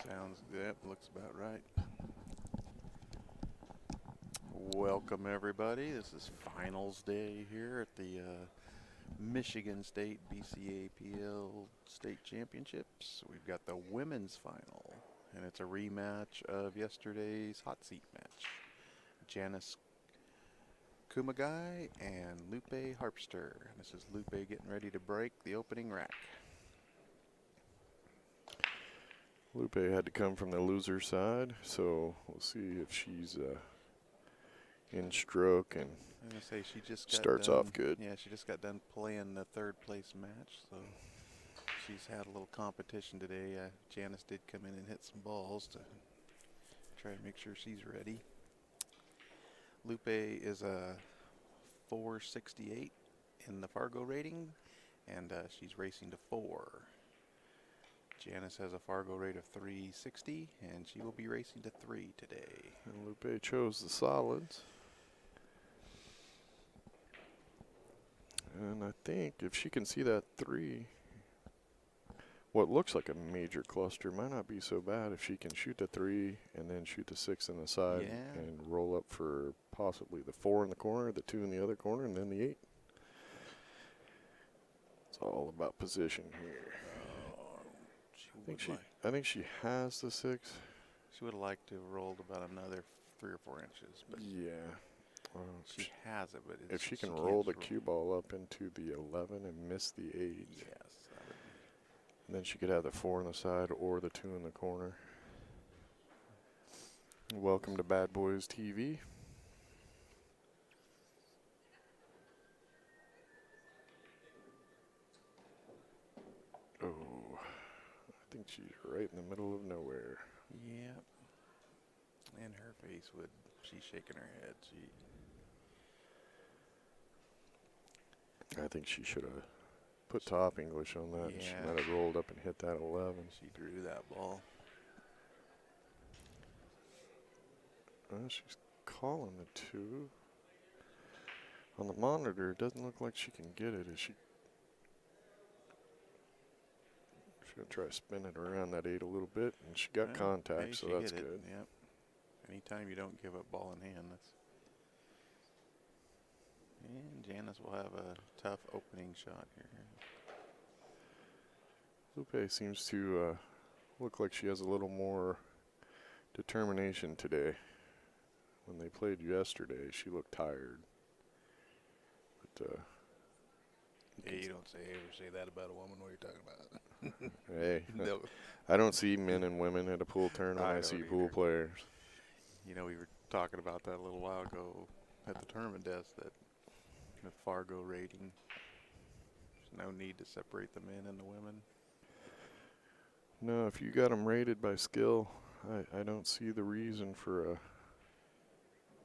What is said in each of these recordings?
Sounds good. Looks about right. Welcome, everybody. This is finals day here at the Michigan State BCAPL State Championships. We've got the women's final, and it's a rematch of yesterday's hot seat match. Janice Kumagai and Lupe Harpster. This is Lupe getting ready to break the opening rack. Lupe had to come from the loser side, so we'll see if she's in stroke and I'm gonna say she just got starts done, off good. Yeah, she just got done playing the third place match, so she's had a little competition today. Janice did come in and hit some balls to try to make sure she's ready. Lupe is a 468 in the Fargo rating, and she's racing to 4. Janice has a Fargo rate of 360, and she will be racing to 3 today. And Lupe chose the solids. And I think if she can see that 3, what looks like a major cluster might not be so bad if she can shoot the 3 and then shoot the 6 in the side and roll up for possibly the 4 in the corner, the 2 in the other corner, and then the 8. It's all about position here. I think she has the 6. She would have liked to have rolled about another 3 or 4 inches, but yeah, she has it. But if she can roll the cue ball up into the 11 and miss the 8, yes, that would be. And then she could have the 4 on the side or the 2 in the corner. Welcome to Bad Boys TV. Oh, I think she's right in the middle of nowhere. Yep. And her face she's shaking her head. I think she should have put top English on that. Yeah. She might have rolled up and hit that 11. She drew that ball. She's calling the 2. On the monitor, it doesn't look like she can get it. Is she? She's going to try to spin it around that 8 a little bit, and she got contact, so that's good. Yep. Anytime you don't give up ball in hand, that's. And Janice will have a tough opening shot here. Lupe seems to look like she has a little more determination today. When they played yesterday, she looked tired. But hey, you don't ever say that about a woman. What are you talking about? Hey, I don't see men and women at a pool tournament. I see pool players. You know, we were talking about that a little while ago at the tournament desk, that the Fargo rating, there's no need to separate the men and the women. No, if you got them rated by skill, I don't see the reason for a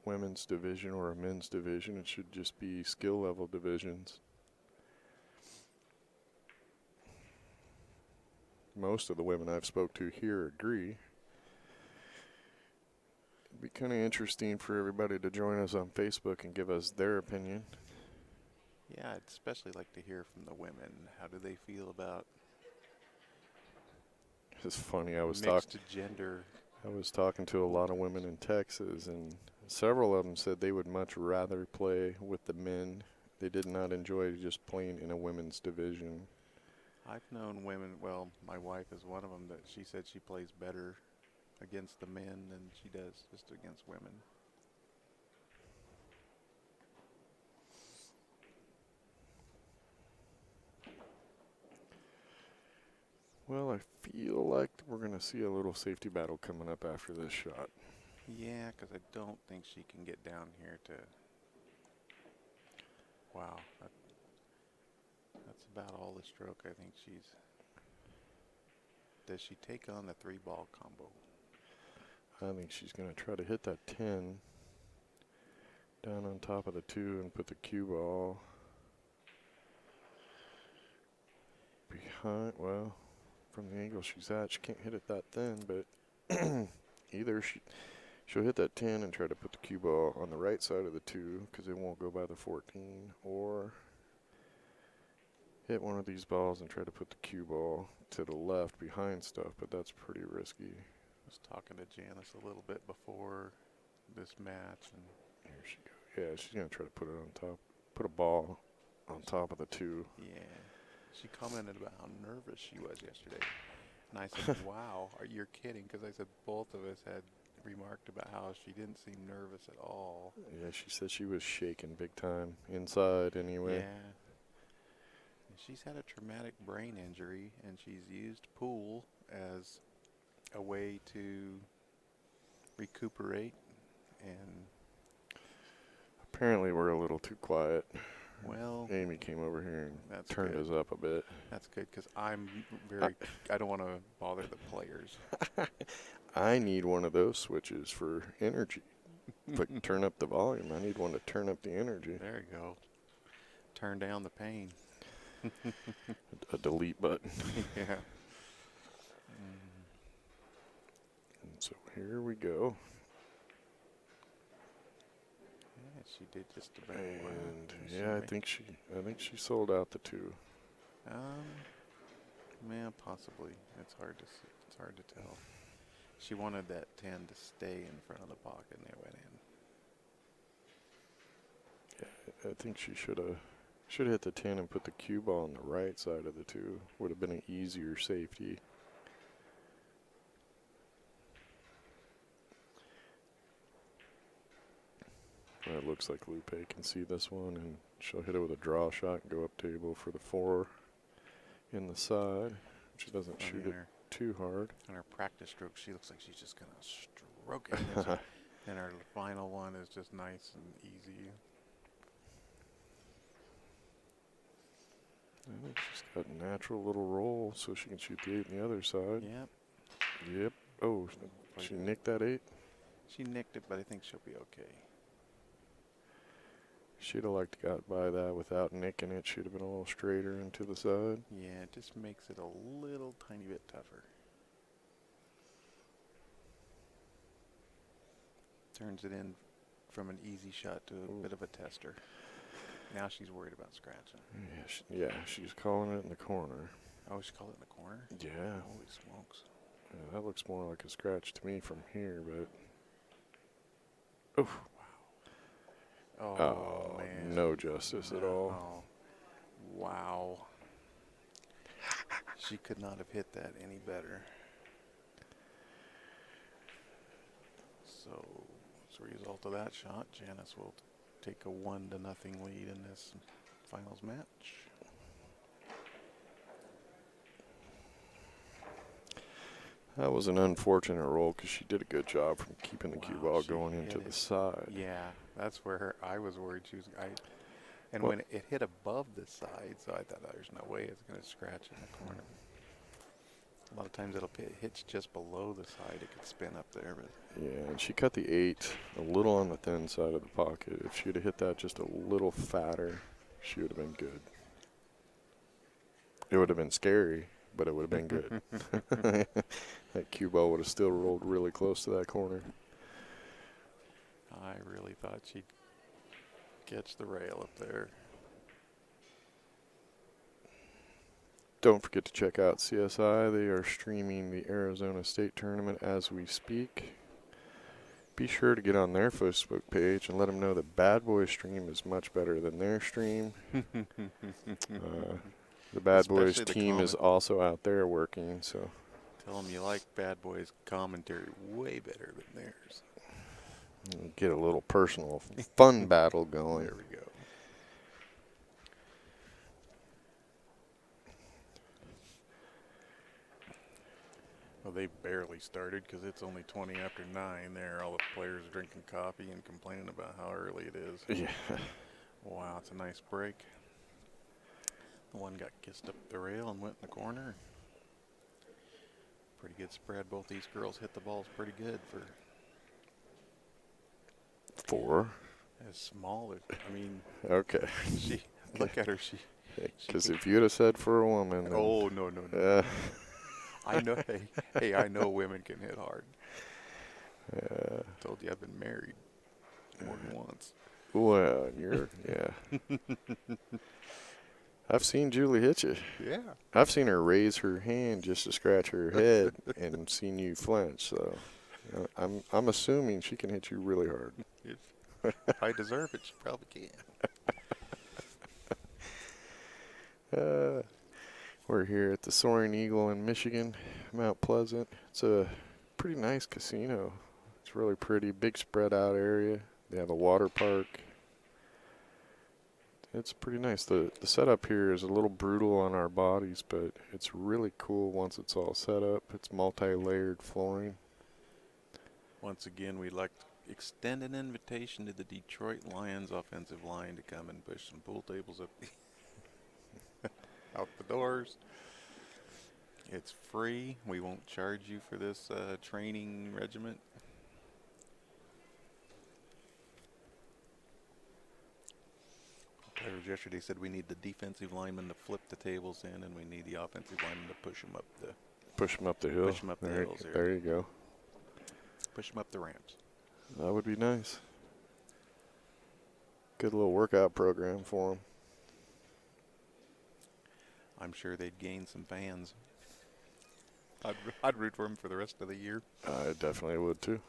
women's division or a men's division. It should just be skill level divisions. Most of the women I've spoke to here agree. It'd be kind of interesting for everybody to join us on Facebook and give us their opinion. Yeah, I'd especially like to hear from the women. How do they feel about It's funny, mixed gender? I was talking to a lot of women in Texas, and several of them said they would much rather play with the men. They did not enjoy just playing in a women's division. I've known women, well, my wife is one of them, that she said she plays better against the men than she does just against women. Well, I feel like we're going to see a little safety battle coming up after this shot. Yeah, because I don't think she can get down here to. Wow. That's about all the stroke I think she's. Does she take on the 3-ball combo? I think she's going to try to hit that 10 down on top of the 2 and put the cue ball behind. Well, from the angle she's at, she can't hit it that thin, but either she'll hit that 10 and try to put the cue ball on the right side of the 2 because it won't go by the 14, or hit one of these balls and try to put the cue ball to the left behind stuff, but that's pretty risky. I was talking to Janice a little bit before this match, and here she goes. Yeah, she's gonna try to put it on top, put a ball on top of the 2. yeah, she commented about how nervous she was yesterday, and I said, "Wow, you're kidding?" Because I said both of us had remarked about how she didn't seem nervous at all. Yeah, she said she was shaking big time inside anyway. Yeah. She's had a traumatic brain injury, and she's used pool as a way to recuperate. And apparently we're a little too quiet. well, Amy came over here and that's turned good. us up a bit. That's good because I'm very. I don't want to bother the players. I need one of those switches for energy. Like turn up the volume. I need one to turn up the energy. There you go. Turn down the pain. A delete button. Yeah. And so here we go. Yeah, she did just about. And yeah, I think she sold out the 2. Yeah, possibly. It's hard to see. It's hard to tell. She wanted that 10 to stay in front of the pocket, and they went in. Yeah, I think she should have hit the 10 and put the cue ball on the right side of the 2. Would have been an easier safety. It looks like Lupe can see this one, and she'll hit it with a draw shot and go up table for the 4 in the side. She doesn't shoot it too hard. On her practice stroke, she looks like she's just going to stroke it. And her final one is just nice and easy. I think she's got a natural little roll, so she can shoot the 8 on the other side. Yep. Yep. Oh, she nicked that 8? She nicked it, but I think she'll be okay. She'd have liked to got by that without nicking it. She'd have been a little straighter and to the side. Yeah, it just makes it a little tiny bit tougher. Turns it in from an easy shot to a bit of a tester. Now she's worried about scratching. Yeah, she's calling it in the corner. Oh, she called it in the corner? Yeah. Holy smokes. Yeah, that looks more like a scratch to me from here, but... Oof. Wow. Oh, man. no justice at all. Wow. She could not have hit that any better. So, as a result of that shot, Janice will take a 1-0 lead in this finals match. That was an unfortunate roll because she did a good job from keeping the cue ball going into the side. Yeah, that's where I was worried she was. And well, when it hit above the side, so I thought there's no way it's going to scratch in the corner. A lot of times it'll hit just below the side. It could spin up there, but yeah, and she cut the 8 a little on the thin side of the pocket. If she'd have hit that just a little fatter, she would have been good. It would have been scary, but it would have been good. That cue ball would have still rolled really close to that corner. I really thought she'd catch the rail up there. Don't forget to check out CSI. They are streaming the Arizona State Tournament as we speak. Be sure to get on their Facebook page and let them know that Bad Boys stream is much better than their stream. The Bad Boys team is also out there working, so tell them you like Bad Boys commentary way better than theirs. Get a little personal fun battle going. There we go. Well, they barely started because it's only 20 after 9 there. All the players are drinking coffee and complaining about how early it is. Yeah. Wow, it's a nice break. One got kissed up the rail and went in the corner. Pretty good spread. Both these girls hit the balls pretty good for 4. as small as, I mean. Okay. Look at her. Because if you'd have said for a woman. Then, oh, no. I know. Hey, I know women can hit hard. Told you I've been married more than once. Well, yeah. I've seen Julie hit you. Yeah. I've seen her raise her hand just to scratch her head and seen you flinch. So I'm assuming she can hit you really hard. If I deserve it, she probably can. We're here at the Soaring Eagle in Michigan, Mount Pleasant. It's a pretty nice casino. It's really pretty, big spread out area. They have a water park. It's pretty nice. The setup here is a little brutal on our bodies, but it's really cool once it's all set up. It's multi-layered flooring. Once again, we'd like to extend an invitation to the Detroit Lions offensive line to come and push some pool tables up out the doors. It's free. We won't charge you for this training regiment. Players yesterday said we need the defensive linemen to flip the tables in, and we need the offensive linemen to push them up the hill. Push them up the hills. There you go. Push them up the ramps. That would be nice. Good little workout program for them. I'm sure they'd gain some fans. I'd root for them for the rest of the year. I definitely would too.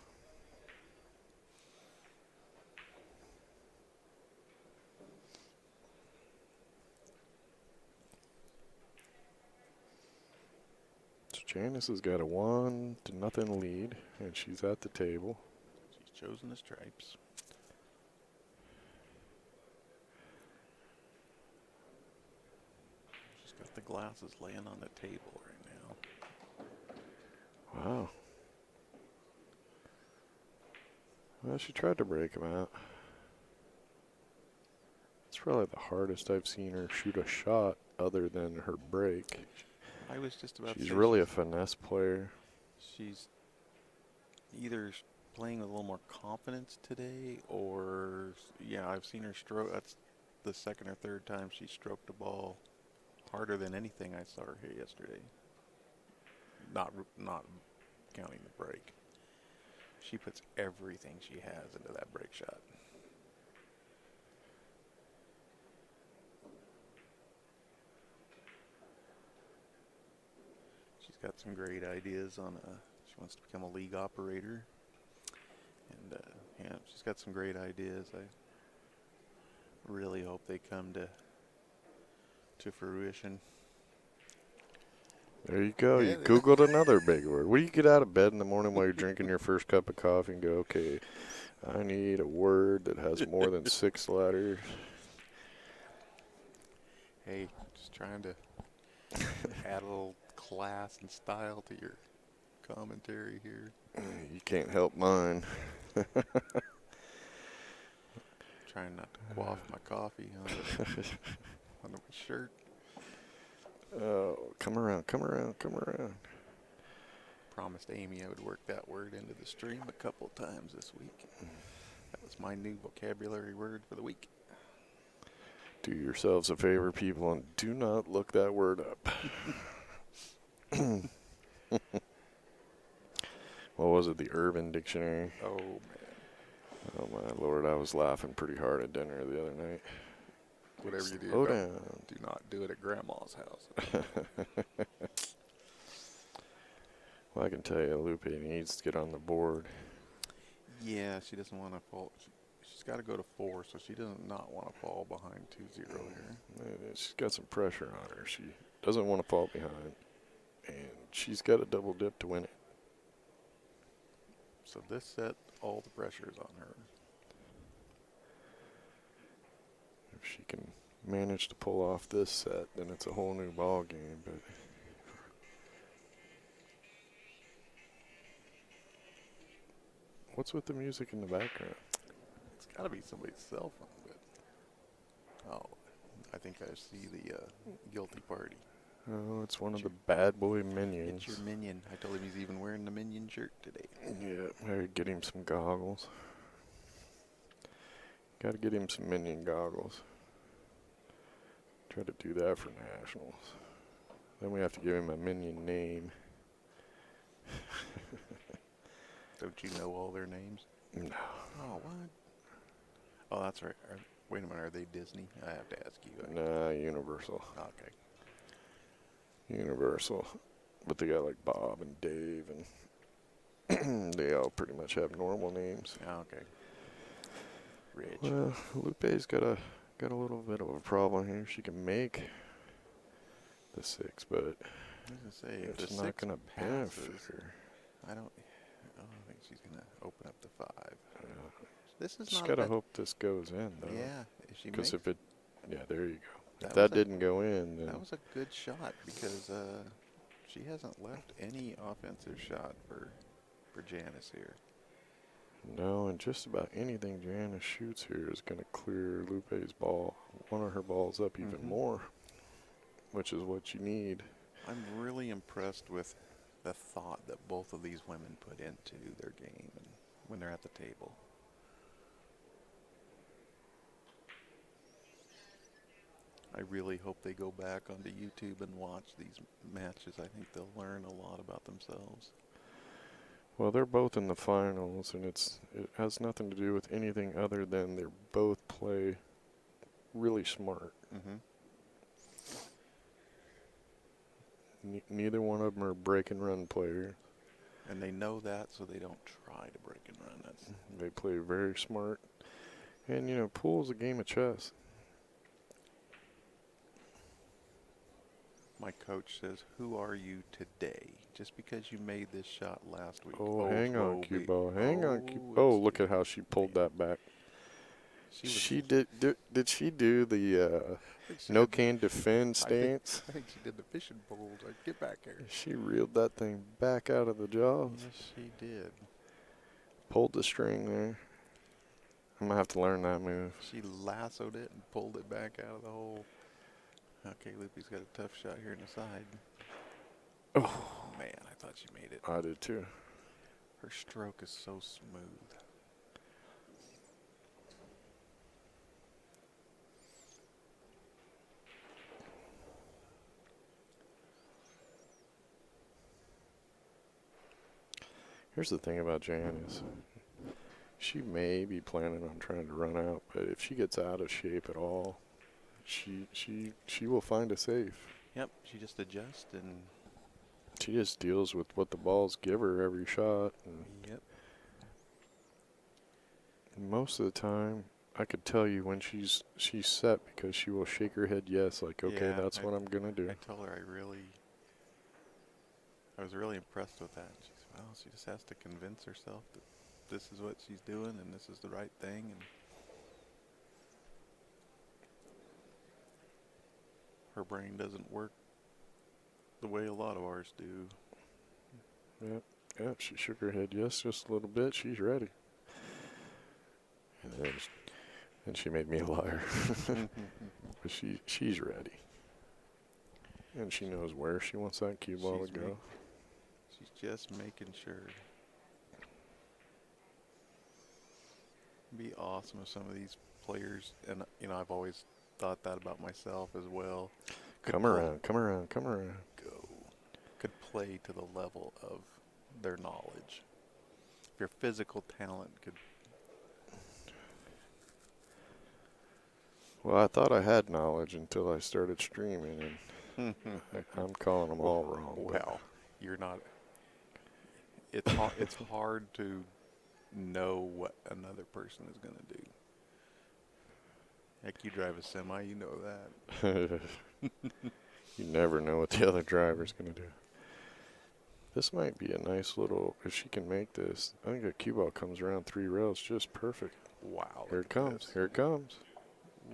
So Janice has got a 1-0 lead, and she's at the table. She's chosen the stripes. She's got the glasses laying on the table right now. Wow. Well, she tried to break him out. It's probably the hardest I've seen her shoot a shot other than her break. I was just about to say she's really a finesse player. She's either playing with a little more confidence today, or, yeah, I've seen her stroke. That's the second or third time she stroked the ball harder than anything I saw her hit yesterday. Not counting the break. She puts everything she has into that break shot. She's got some great ideas on she wants to become a league operator. And yeah, she's got some great ideas. I really hope they come to fruition. There you go. You Googled another big word. When you get out of bed in the morning while you're drinking your first cup of coffee and go, okay, I need a word that has more than 6 letters. Hey, just trying to add a little class and style to your commentary here. You can't help mine. Trying not to quaff my coffee on my shirt. Oh, come around. Promised Amy I would work that word into the stream a couple times this week. That was my new vocabulary word for the week. Do yourselves a favor, people, and do not look that word up. What was it, the Urban Dictionary? Oh, man. Oh, my Lord, I was laughing pretty hard at dinner the other night. Whatever you do, Slow down. Do not do it at Grandma's house. Well, I can tell you, Lupe needs to get on the board. Yeah, she doesn't want to fall. She's got to go to 4, so she does not want to fall behind 2-0 here. She's got some pressure on her. She doesn't want to fall behind, and she's got a double dip to win it. So this set, all the pressure's on her. If she can manage to pull off this set, then it's a whole new ball game. But what's with the music in the background? It's got to be somebody's cell phone. But I think I see the guilty party. Oh, it's one of the bad boy minions. It's your minion. I told him he's even wearing the minion shirt today. Yeah, I get him some goggles. Got to get him some minion goggles. Try to do that for nationals. Then we have to give him a minion name. Don't you know all their names? No. Oh, what? Oh, that's right. Wait a minute, are they Disney? I have to ask you. Nah, Universal. Okay. Universal. But they got like Bob and Dave, and they all pretty much have normal names. Okay. Rich. Well, Lupe's got a little bit of a problem here. She can make the 6, but I was gonna say, if it's the not 6 gonna benefit passes, her. I don't think she's gonna open up the 5. This is Just not. gotta hope this goes in, though. Yeah, if she Because makes. if it, yeah, there you go. If That that was a- didn't go in, then That was a good shot because she hasn't left any offensive shot for Janice here. no, and just about anything Janice shoots here is gonna clear Lupe's ball, one of her balls up even more, which is what you need. I'm really impressed with the thought that both of these women put into their game and when they're at the table. I really hope they go back onto YouTube and watch these matches. I think they'll learn a lot about themselves. Well, they're both in the finals, and it has nothing to do with anything other than they both play really smart. Neither one of them are break and run players. And they know that, so they don't try to break and run. They play very smart. And, you know, pool's a game of chess. My coach says, "Who are you today?" Just because you made this shot last week. Oh, hang on, cue ball. Hang on, cue. Oh, Oh, look at how she pulled that back. She did she do the no can defend stance? I think she did the fishing poles. Like, get back here. She reeled that thing back out of the jaws. Yes, she did. Pulled the string there. I'm going to have to learn that move. She lassoed it and pulled it back out of the hole. Okay, Lupe's got a tough shot here in the side. Oh, man, I thought she made it. I did too. Her stroke is so smooth. Here's the thing about Janice. She may be planning on trying to run out, but if she gets out of shape at all, she will find a safe. Yep, she just adjusts and she just deals with what the balls give her every shot. And yep. most of the time, I could tell you when she's set because she will shake her head yes, like, okay, Yeah, that's what I'm gonna do. I told her I was really impressed with that. She said, well, she just has to convince herself that this is what she's doing and this is the right thing. And her brain doesn't work the way a lot of ours do. Yeah, she shook her head yes just a little bit. She's ready. And she made me a liar. But she's ready. And she knows where she wants that cue ball to go. She's just making sure. It'd be awesome if some of these players, and you know, I've always thought that about myself as well. Come around. Could play to the level of their knowledge. If your physical talent could. Well, I thought I had knowledge until I started streaming, and I'm calling them all wrong. Well, you're not. It's hard to know what another person is going to do. Heck, you drive a semi, you know that. You never know what the other driver's going to do. This might be a nice little, if she can make this, I think a cue ball comes around 3 rails just perfect. Wow. Here it comes. Here it comes.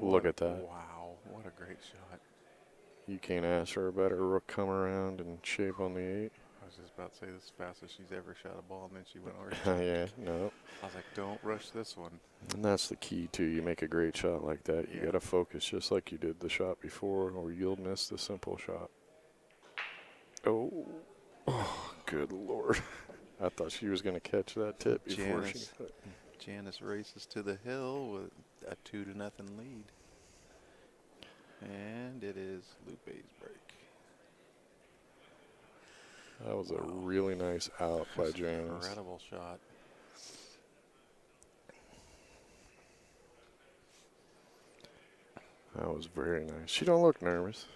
Look at that. Wow, what a great shot. You can't ask for a better come around and shape on the 8. I was just about to say this is the fastest she's ever shot a ball, and then she went over. Yeah, no. I was like, don't rush this one. And that's the key, too. You make a great shot like that. You got to focus just like you did the shot before, or you'll miss the simple shot. Oh, good Lord. I thought she was going to catch that tip before she got it. Janice races to the hill with a 2-0 lead. And it is Lupe's break. That was a really nice out by Janice. Incredible shot. That was very nice. She don't look nervous.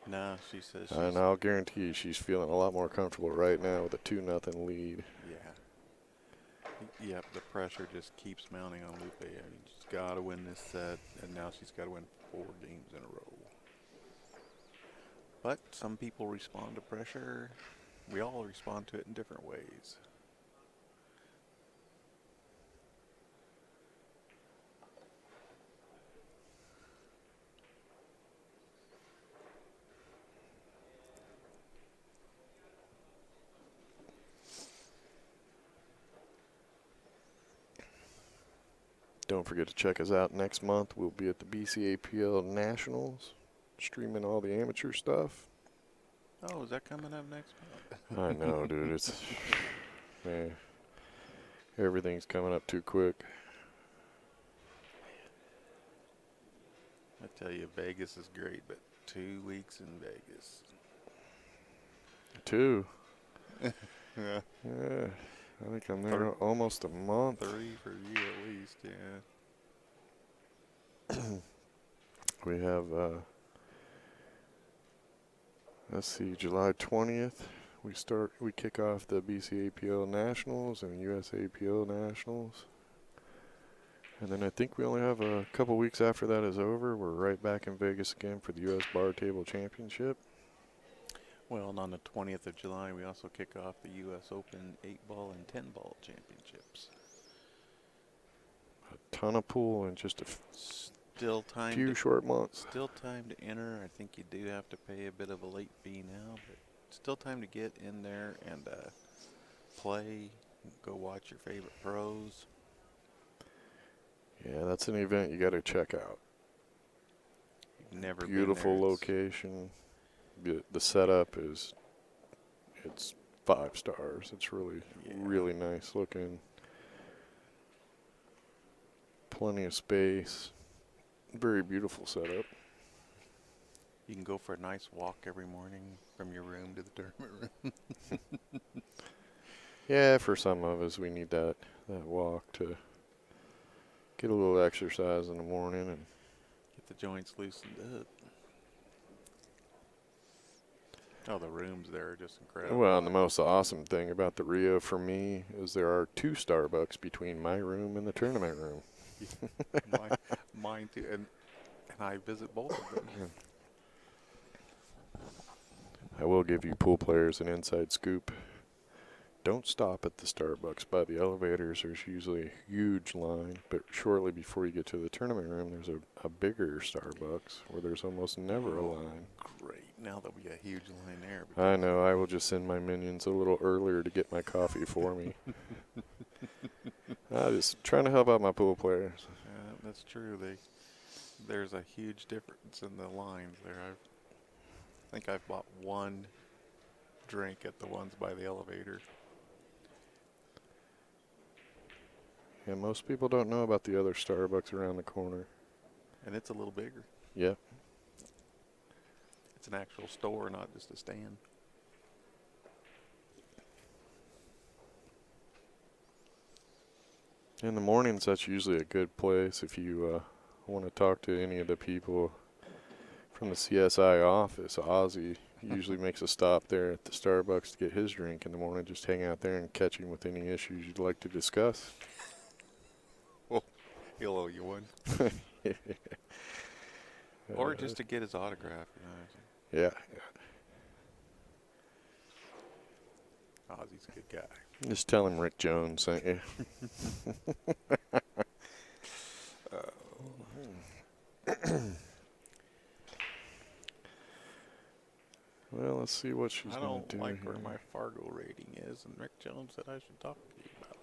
No, she says she's... And I'll guarantee you she's feeling a lot more comfortable right now with a 2-0 lead. Yeah. Yep, the pressure just keeps mounting on Lupe. I mean, she's got to win this set, and now she's got to win 4 games in a row. But some people respond to pressure. We all respond to it in different ways. Don't forget to check us out next month. We'll be at the BCAPL Nationals, streaming all the amateur stuff. Oh, is that coming up next month? I know, dude. It's man, everything's coming up too quick. I tell you, Vegas is great, but 2 weeks in Vegas. 2. Yeah. Yeah. I think I'm there almost a month. 3 for you at least, yeah. We have, let's see, July 20th. We kick off the BCAPL Nationals and USAPL Nationals. And then I think we only have a couple weeks after that is over. We're right back in Vegas again for the U.S. Bar Table Championship. Well, and on the 20th of July, we also kick off the U.S. Open 8-ball and 10-ball championships. A ton of pool in just a few short months. Still time to enter. I think you do have to pay a bit of a late fee now, but still time to get in there and play, go watch your favorite pros. Yeah, that's an event you got to check out. Never Beautiful been there. location. The setup it's 5 stars. It's really nice looking. Plenty of space. Very beautiful setup. You can go for a nice walk every morning from your room to the tournament room. Yeah, for some of us, we need that walk to get a little exercise in the morning and get the joints loosened up. Oh, the rooms there are just incredible. Well, and the most awesome thing about the Rio for me is there are 2 Starbucks between my room and the tournament room. Mine too, and I visit both of them. I will give you pool players an inside scoop. Don't stop at the Starbucks by the elevators. There's usually a huge line, but shortly before you get to the tournament room, there's a bigger Starbucks where there's almost never a line. Great. Now there'll be a huge line there. I know. I will just send my minions a little earlier to get my coffee for me. I'm just trying to help out my pool players. Yeah, that's true. There's a huge difference in the lines there. I think I've bought one drink at the ones by the elevator. Yeah, most people don't know about the other Starbucks around the corner. And it's a little bigger. Yep. It's an actual store, not just a stand. In the mornings, that's usually a good place if you want to talk to any of the people from the CSI office. Ozzy usually makes a stop there at the Starbucks to get his drink in the morning. Just hang out there and catch him with any issues you'd like to discuss. Well, he'll owe you one. Or just to get his autograph. You know. Yeah. Ozzy's a good guy. Just tell him Rick Jones sent you. Well, let's see what she's going to do. I don't like here. where my Fargo rating is, and Rick Jones said I should talk to you about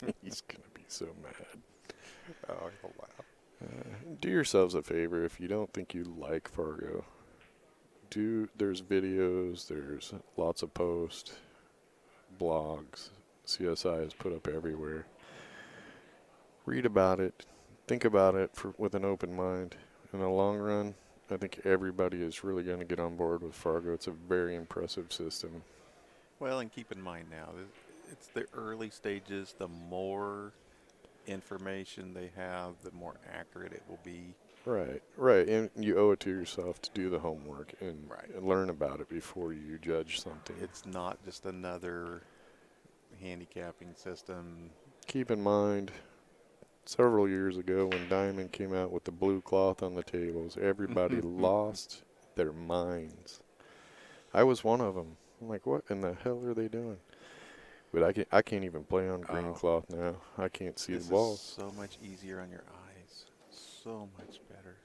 it. He's going to be so mad. Oh, he'll laugh. Do yourselves a favor if you don't think you like Fargo. There's videos, there's lots of posts, blogs, CSI is put up everywhere. Read about it, think about it with an open mind. In the long run, I think everybody is really going to get on board with Fargo. It's a very impressive system. Well, and keep in mind now, it's the early stages. The more information they have, the more accurate it will be. Right, right. And you owe it to yourself to do the homework and, Right. and learn about it before you judge something. It's not just another handicapping system. Keep in mind, several years ago when Diamond came out with the blue cloth on the tables, everybody lost their minds. I was one of them. I'm like, what in the hell are they doing? But I can't even play on green cloth now. I can't see the balls. This is so much easier on your eyes. So much better.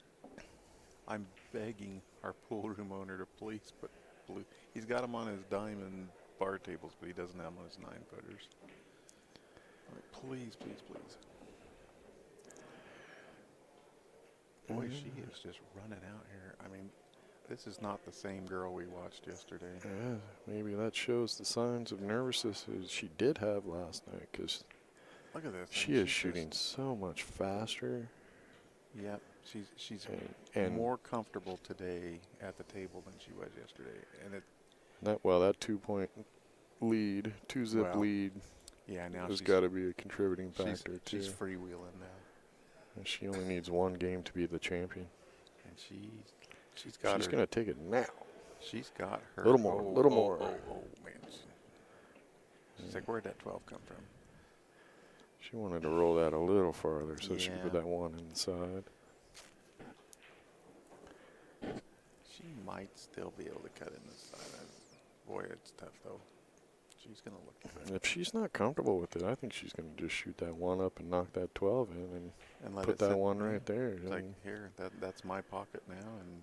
I'm begging our pool room owner to please put blue. He's got them on his diamond bar tables, but he doesn't have them on his 9-footers. Like, please, please, please. Boy, she is just running out here. I mean, this is not the same girl we watched yesterday. Yeah, maybe that shows the signs of nervousness she did have last night, because look at this. She is shooting so much faster. Yep, she's and more comfortable today at the table than she was yesterday, and that 2-point lead, 2-zip lead. Yeah, now has got to be a contributing factor too. She's freewheeling now. And she only needs one game to be the champion. And she's going to take it now. She's got her. Little more. Oh, man. She's like, where'd that 12 come from? She wanted to roll that a little farther, so she put that 1 inside. She might still be able to cut in this side. Boy, it's tough, though. She's going to look at it. If she's not comfortable with it, I think she's going to just shoot that 1 up and knock that 12 in and let put that 1 right there. It's like, here, that's my pocket now. And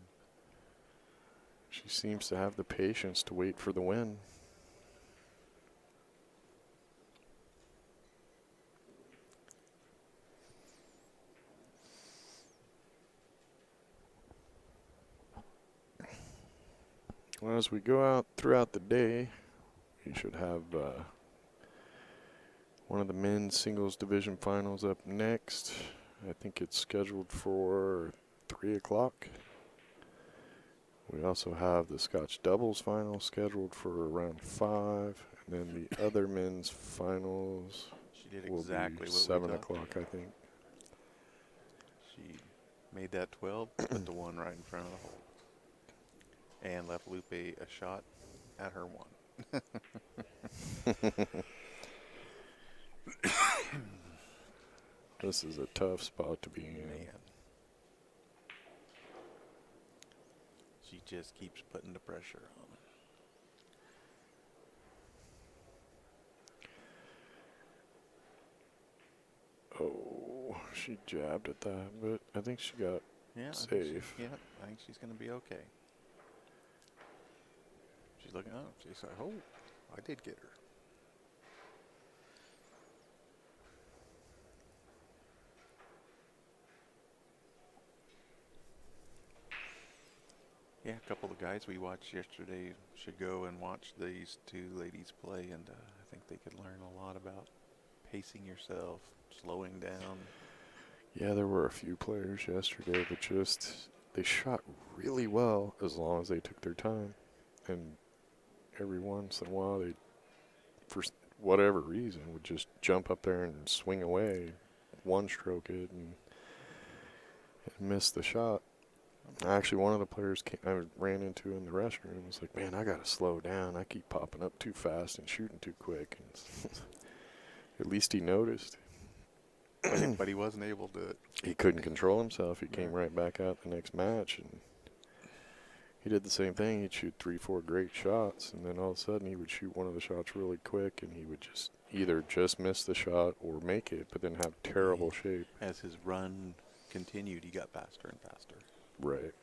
she seems to have the patience to wait for the win. Well, as we go out throughout the day, we should have one of the men's singles division finals up next. I think it's scheduled for 3 o'clock. We also have the Scotch doubles final scheduled for around 5. And then the other men's finals will be 7 o'clock, I think. She made that 12, put the 1 right in front of the hole. And left Lupe a shot at her 1. This is a tough spot to be in. Man. She just keeps putting the pressure on. Oh, she jabbed at that, but I think she got safe. I think she's going to be okay. She's looking up. She's like, oh, I did get her. Yeah, a couple of the guys we watched yesterday should go and watch these 2 ladies play, and I think they could learn a lot about pacing yourself, slowing down. Yeah, there were a few players yesterday that they shot really well as long as they took their time. And every once in a while, they, for whatever reason, would just jump up there and swing away, one-stroke it, and miss the shot. Actually, one of the players I ran into in the restroom was like, man, I got to slow down. I keep popping up too fast and shooting too quick. And at least he noticed. But he wasn't able to. He couldn't control himself. He came right back out the next match. And he did the same thing. He'd shoot 3-4 great shots. And then all of a sudden he would shoot one of the shots really quick. And he would just either just miss the shot or make it, but then have terrible shape. As his run continued, he got faster and faster. Right.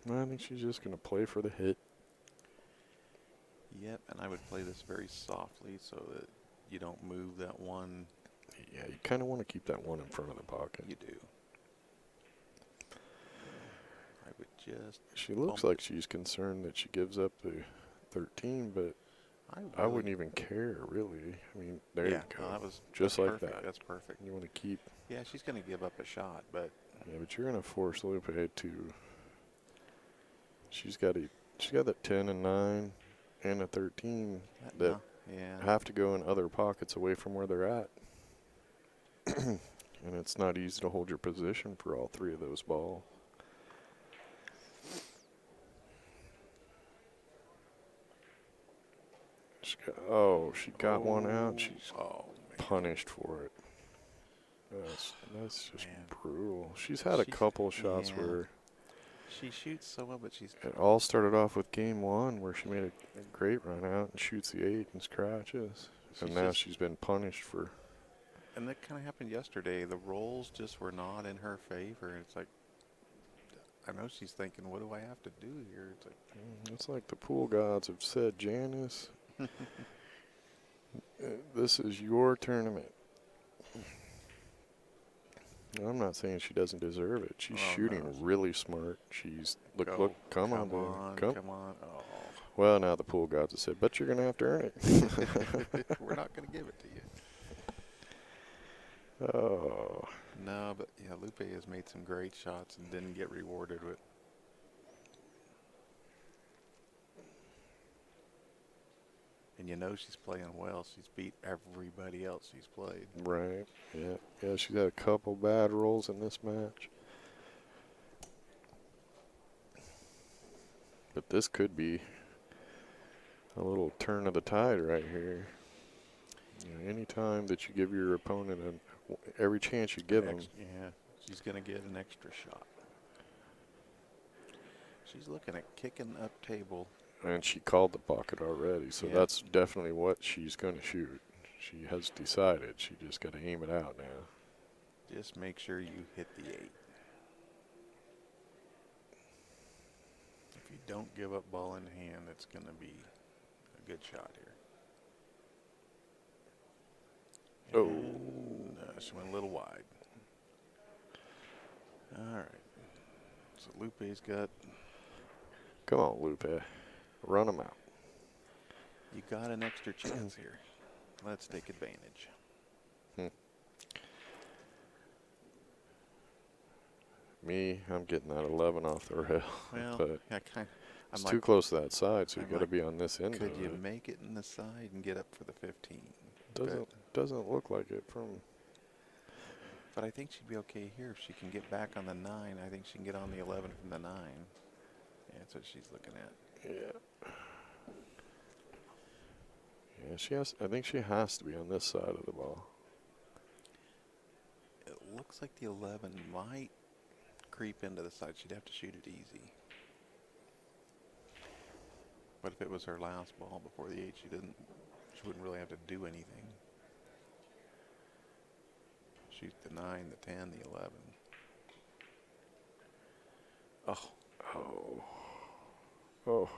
I think she's just going to play for the hit. Yep, and I would play this very softly so that you don't move that 1. Yeah, you kind of want to keep that 1 in front of the pocket. You do. I would just... She looks like she's concerned that she gives up the 13, but I wouldn't even care, really. I mean, there you go. No, just like perfect. that. That's perfect. You want to keep... Yeah, she's going to give up a shot, but... Yeah, but you're going to force Lupe to... She's got that 10 and 9 and a 13 that Yeah. have to go in other pockets away from where they're at. And it's not easy to hold your position for all three of those balls. She got one out. She's punished for it. That's just brutal. She's had a couple shots where she shoots so well, but it all started off with game one where she made a great run out and shoots the 8 and scratches. And now she's been punished for. And that kind of happened yesterday. The rolls just were not in her favor. It's like, I know she's thinking, what do I have to do here? It's like the pool gods have said, Janice, this is your tournament. I'm not saying she doesn't deserve it. She's shooting really smart. She's look, come on. Oh. Well, now the pool gods have said, but you're gonna have to earn it. We're not gonna give it to you. Oh. No, but yeah, Lupe has made some great shots and didn't get rewarded with. And you know she's playing well. She's beat everybody else she's played. Right. Yeah. Yeah, she's had a couple bad rolls in this match. But this could be a little turn of the tide right here. You know, any time that you give your opponent every chance you give them. Yeah, she's going to get an extra shot. She's looking at kicking up table. And she called the pocket already, so that's definitely what she's going to shoot. She has decided. She just got to aim it out now. Just make sure you hit the 8. If you don't give up ball in hand, it's going to be a good shot here. And, she went a little wide. All right. So Lupe's got. Come on, Lupe. Run them out. You got an extra chance here. Let's take advantage. Me, I'm getting that 11 off the rail. Well, but I'm it's too close to that side, so you got to be on this end. Could you make it in the side and get up for the 15? Doesn't look like it from. But I think she'd be okay here if she can get back on the 9. I think she can get on the 11 from the 9. Yeah, that's what she's looking at. Yeah. Yeah, she has. I think she has to be on this side of the ball. It looks like the 11 might creep into the side. She'd have to shoot it easy. But if it was her last ball before the 8, she wouldn't really have to do anything. Shoot the 9, the 10, the 11. Oh.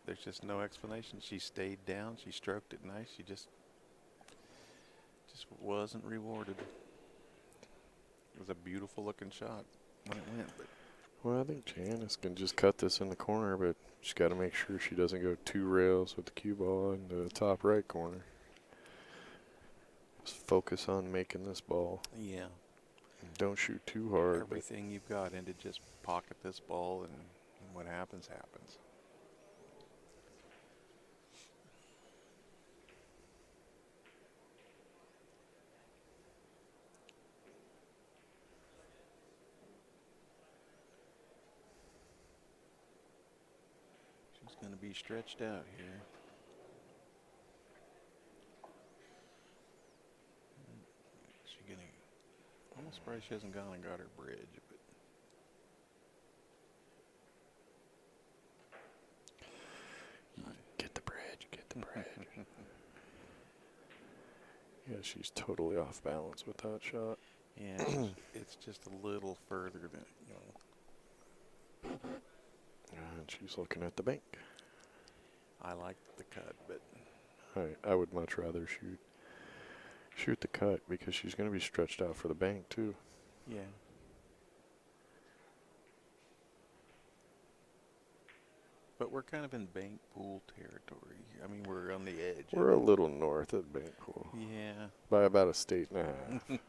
There's just no explanation. She stayed down. She stroked it nice. She just wasn't rewarded. It was a beautiful looking shot when it went. But well, I think Janice can just cut this in the corner, but she's got to make sure she doesn't go 2 rails with the cue ball in the top right corner. Just focus on making this ball. Yeah. And don't shoot too hard. Everything you've got into just pocket this ball, and what happens, happens. She's going to be stretched out here. I'm surprised she hasn't gone and got her bridge. But get the bridge. Yeah, she's totally off balance with that shot. Yeah, it's just a little further than, And she's looking at the bank. I like the cut, but I would much rather shoot the cut because she's going to be stretched out for the bank too. Yeah. But we're kind of in bank pool territory. I mean, we're on the edge. We're a little north of bank pool. Yeah. By about a state and a half.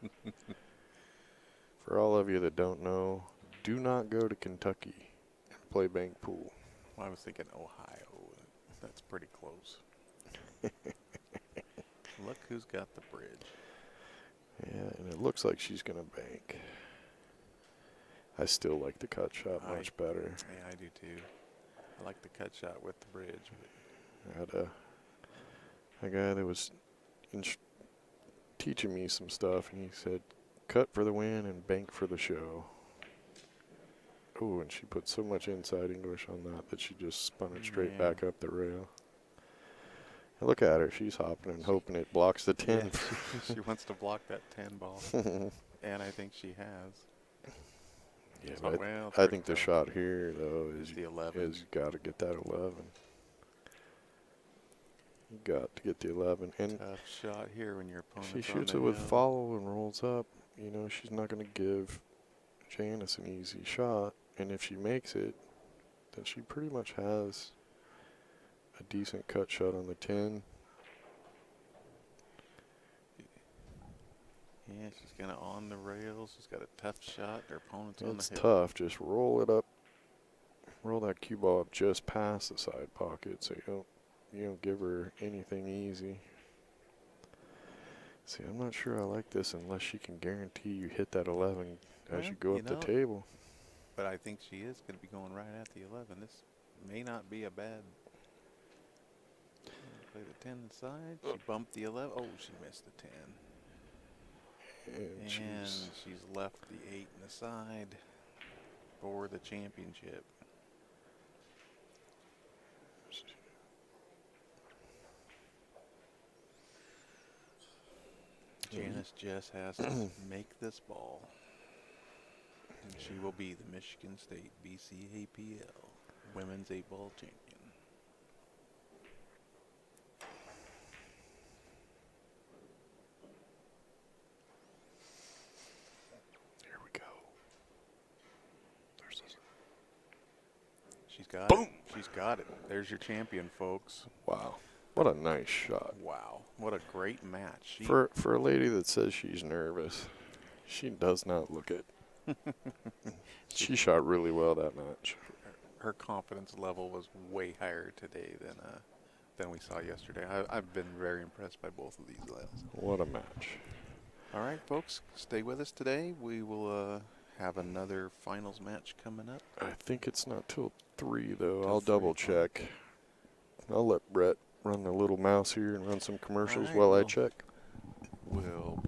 For all of you that don't know, do not go to Kentucky and play bank pool. Well, I was thinking Ohio pretty close. Look who's got the bridge. Yeah, and it looks like she's going to bank. I still like the cut shot much better. Yeah, I do too. I like the cut shot with the bridge. I had a guy that was teaching me some stuff, and he said, cut for the win and bank for the show. Oh, and she put so much inside English on that she just spun it straight back up the rail. And look at her. She's hopping and hoping it blocks the 10. Yeah, she wants to block that 10 ball. And I think she has. Yeah, So, but I think the shot here, though, is the 11. Is got to get that 11. You got to get the 11. And tough shot here when your opponent's she shoots it with follow and rolls up. You know, she's not going to give Janice an easy shot. And if she makes it, then she pretty much has a decent cut shot on the 10. Yeah, she's kind of on the rails. She's got a tough shot. Her opponent's on the hill. It's tough. Just roll it up. Roll that cue ball up just past the side pocket so you don't give her anything easy. See, I'm not sure I like this unless she can guarantee you hit that 11 as you go up the table. But I think she is going to be going right at the 11. This may not be a bad. Play the 10 inside. She bumped the 11. Oh, she missed the 10. And she's left the 8 in the side for the championship. Janice just has to make this ball. And she will be the Michigan State BCAPL Women's 8-Ball Champion. Here we go. There's this. She's got Boom! it. She's got it. There's your champion, folks. Wow. What a nice shot. Wow. What a great match. For a lady that says she's nervous, she does not look it. She shot really well that match. Her confidence level was way higher today than we saw yesterday. I've been very impressed by both of these gals. What a match. All right, folks, stay with us today. We will have another finals match coming up. I think it's not till 3, though. I'll double check. I'll let Brett run the little mouse here and run some commercials while I check. We'll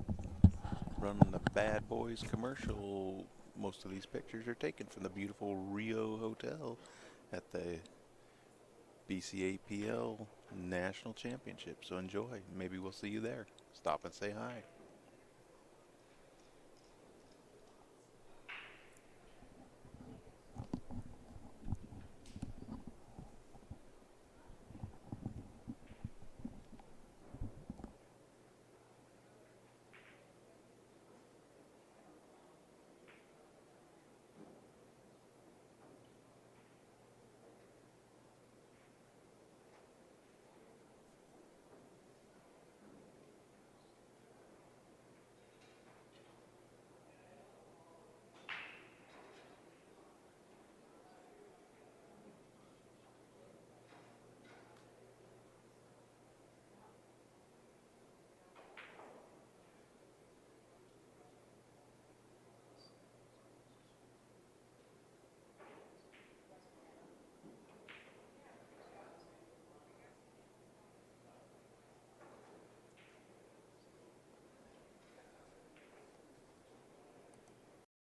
run the Bad Boys commercial. Most of these pictures are taken from the beautiful Rio Hotel at the BCAPL National Championship. So enjoy. Maybe we'll see you there. Stop and say hi.